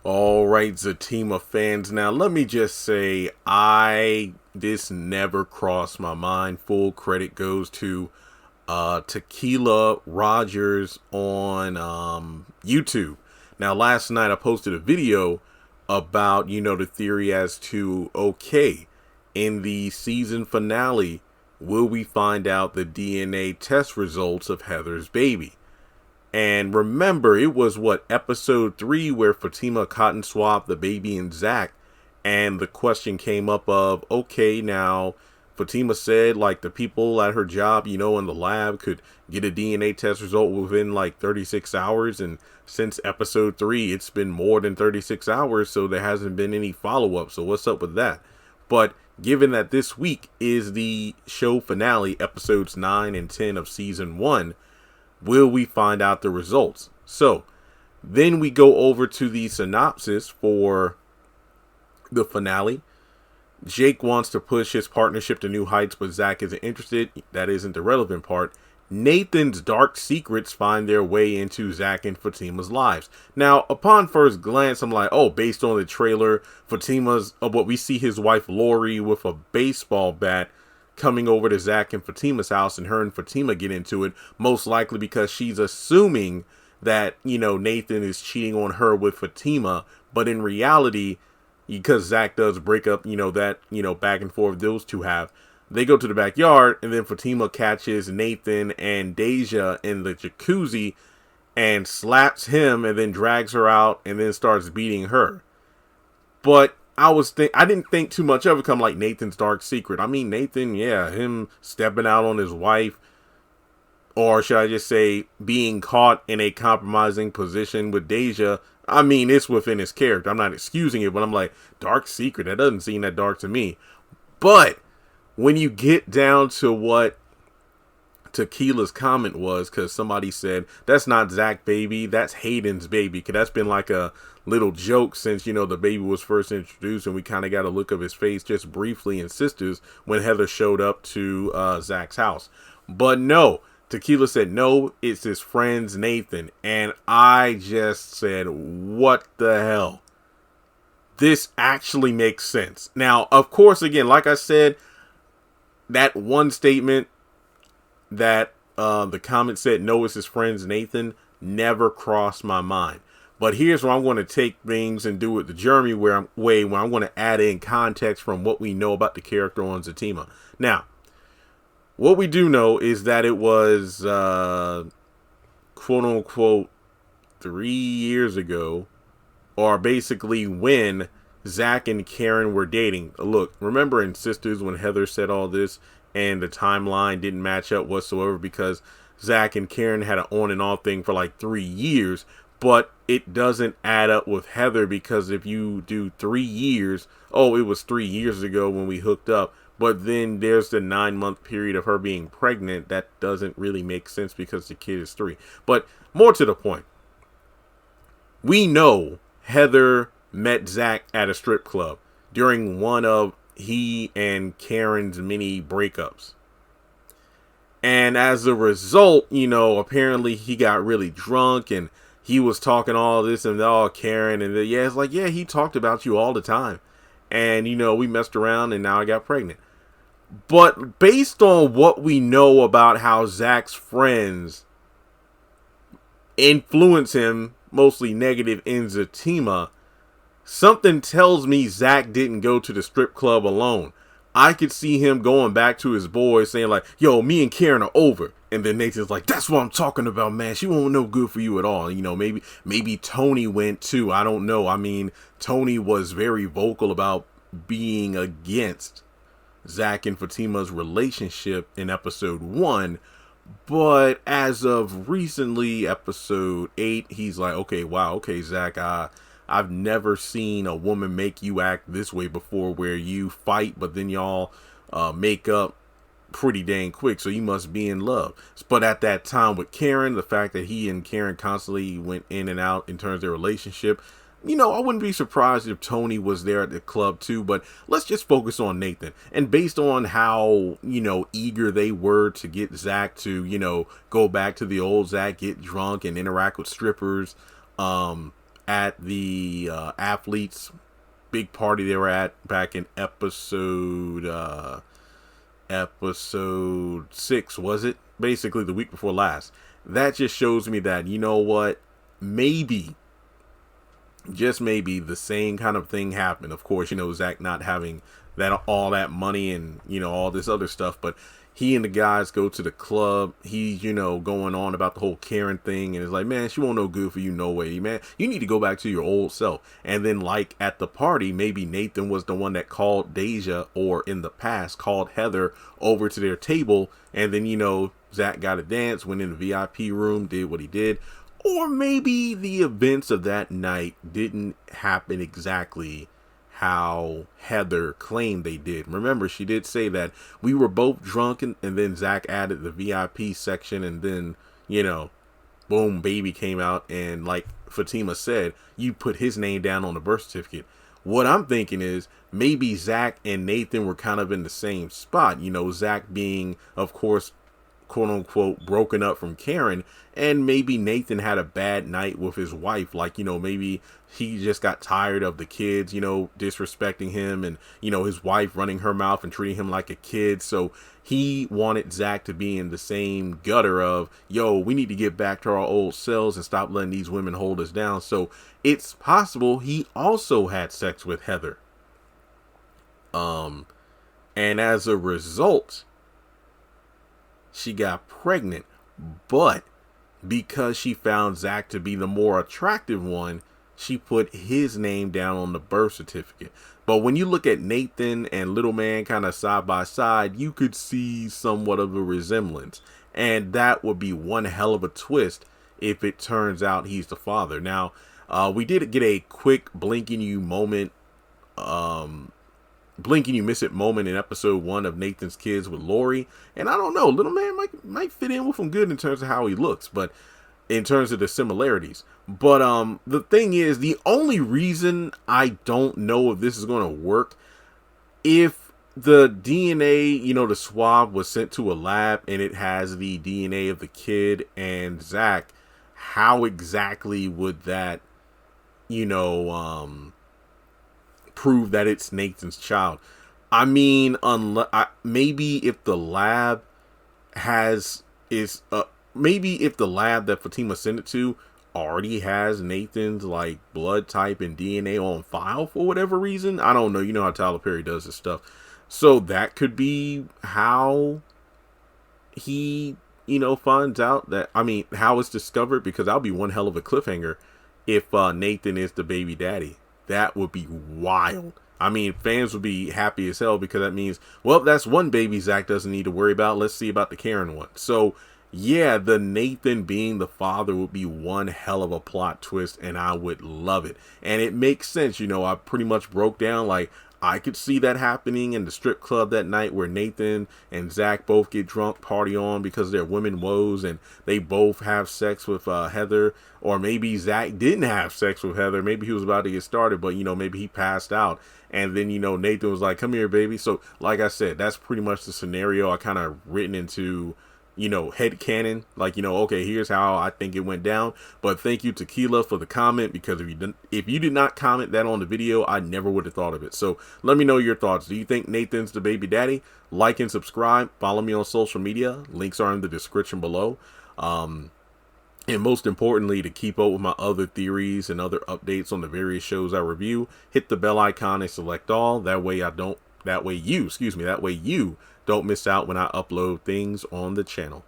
All right, Zatima fans. Now, let me just say, this never crossed my mind. Full credit goes to Tequila Rogers on YouTube. Now, last night I posted a video about the theory as to in the season finale, will we find out the DNA test results of Heather's baby? And remember, it was episode 3 where Fatima cotton swabbed the baby and Zach. And the question came up of, okay, now Fatima said like the people at her job, in the lab could get a DNA test result within like 36 hours. And since episode 3, it's been more than 36 hours. So there hasn't been any follow up. So what's up with that? But given that this week is the show finale, episodes 9 and 10 of season 1, will we find out the results? So then we go over to the synopsis for the finale. Jake wants to push his partnership to new heights, but Zach isn't interested. That isn't the relevant part. Nathan's dark secrets find their way into Zach and Fatima's lives. Now, upon first glance, I'm like, oh, based on the trailer, Fatima's what we see his wife Lori with a baseball bat coming over to Zach and Fatima's house, and her and Fatima get into it, most likely because she's assuming that, Nathan is cheating on her with Fatima, but in reality, because Zach does break up, back and forth those two have, they go to the backyard, and then Fatima catches Nathan and Deja in the jacuzzi and slaps him and then drags her out and then starts beating her. But I didn't think too much of it come like Nathan's dark secret. I mean, Nathan, yeah, him stepping out on his wife, or should I just say being caught in a compromising position with Deja. I mean, it's within his character. I'm not excusing it, but I'm like, dark secret, that doesn't seem that dark to me. But when you get down to what Tequila's comment was, because somebody said, that's not Zach baby, that's Hayden's baby, because that's been like a little joke since, the baby was first introduced, and we kind of got a look of his face just briefly in Sistas when Heather showed up to Zach's house. But no, Tequila said, no, it's his friend's Nathan. And I just said, what the hell? This actually makes sense. Now, of course, again, like I said, that one statement that the comment said, no, it's his friend's Nathan, never crossed my mind. But here's where I'm going to take things and do it the Jeremy way, where I'm going to add in context from what we know about the character on Zatima. Now, what we do know is that it was, quote unquote, 3 years ago, or basically when Zach and Karen were dating. Look, remember in Sistas when Heather said all this and the timeline didn't match up whatsoever because Zach and Karen had an on and off thing for like 3 years, but it doesn't add up with Heather because if you do 3 years, oh, it was 3 years ago when we hooked up, but then there's the 9-month period of her being pregnant. That doesn't really make sense because the kid is 3. But more to the point, we know Heather met Zach at a strip club during one of he and Karen's mini breakups. And as a result, apparently he got really drunk and he was talking all this and all Karen. And it's like, yeah, he talked about you all the time. And, we messed around and now I got pregnant. But based on what we know about how Zach's friends influence him, mostly negative in Zatima, something tells me Zach didn't go to the strip club alone. I could see him going back to his boys saying like, yo, me and Karen are over. And then Nathan's like, that's what I'm talking about, man. She won't no good for you at all. Maybe Tony went too. I don't know. I mean, Tony was very vocal about being against Zach and Fatima's relationship in episode 1. But as of recently, episode 8, he's like, okay, wow, okay, Zach, I've never seen a woman make you act this way before where you fight, but then y'all make up pretty dang quick. So you must be in love. But at that time with Karen, the fact that he and Karen constantly went in and out in terms of their relationship, I wouldn't be surprised if Tony was there at the club too, but let's just focus on Nathan. And based on how, eager they were to get Zach to, go back to the old Zach, get drunk and interact with strippers, at the athletes big party they were at back in episode 6, was it? Basically the week before last. That just shows me that, you know what, maybe, just maybe, the same kind of thing happened. Of course, Zach not having all that money and all this other stuff, but he and the guys go to the club. He's going on about the whole Karen thing, and it's like, man, she won't no good for you, no way, man. You need to go back to your old self. And then, like, at the party, maybe Nathan was the one that called Deja, or in the past called Heather, over to their table, and then Zach got a dance, went in the VIP room, did what he did. Or maybe the events of that night didn't happen exactly how Heather claimed they did. Remember, she did say that we were both drunk, and then Zach added the VIP section, and then, boom, baby came out, and like Fatima said, you put his name down on the birth certificate. What I'm thinking is maybe Zach and Nathan were kind of in the same spot. Zach being, of course, quote unquote, broken up from Karen, and maybe Nathan had a bad night with his wife. Like, maybe he just got tired of the kids, disrespecting him, and, his wife running her mouth and treating him like a kid. So he wanted Zach to be in the same gutter of, yo, we need to get back to our old selves and stop letting these women hold us down. So it's possible he also had sex with Heather. And as a result, she got pregnant, but because she found Zach to be the more attractive one, she put his name down on the birth certificate. But when you look at Nathan and Little Man kind of side by side, you could see somewhat of a resemblance. And that would be one hell of a twist if it turns out he's the father. Now, we did get a quick blinking you miss it moment in episode 1 of Nathan's Kids with Lori. And I don't know, Little Man might fit in with him good in terms of how he looks, but in terms of the similarities. But the thing is, the only reason I don't know if this is going to work, if the DNA, the swab was sent to a lab and it has the DNA of the kid and Zach, how exactly would that, prove that it's Nathan's child? I mean, maybe if the lab maybe if the lab that Fatima sent it to already has Nathan's like blood type and DNA on file for whatever reason. I don't know. You know how Tyler Perry does this stuff. So that could be how he, finds out that, how it's discovered, because that'll be one hell of a cliffhanger if Nathan is the baby daddy. That would be wild. Fans would be happy as hell, because that means, well, that's one baby Zach doesn't need to worry about. Let's see about the Karen one. So yeah, the Nathan being the father would be one hell of a plot twist, and I would love it. And it makes sense. I pretty much broke down, like, I could see that happening in the strip club that night, where Nathan and Zach both get drunk, party on because they're women woes, and they both have sex with Heather. Or maybe Zach didn't have sex with Heather. Maybe he was about to get started, but, maybe he passed out. And then, Nathan was like, come here, baby. So, like I said, that's pretty much the scenario I kind of written into, head canon. Like, okay, here's how I think it went down. But thank you, Tequila, for the comment, because if you did not comment that on the video, I never would have thought of it. So let me know your thoughts. Do you think Nathan's the baby daddy? Like and subscribe. Follow me on social media. Links are in the description below. And most importantly, to keep up with my other theories and other updates on the various shows I review, hit the bell icon and select all. That way you don't miss out when I upload things on the channel.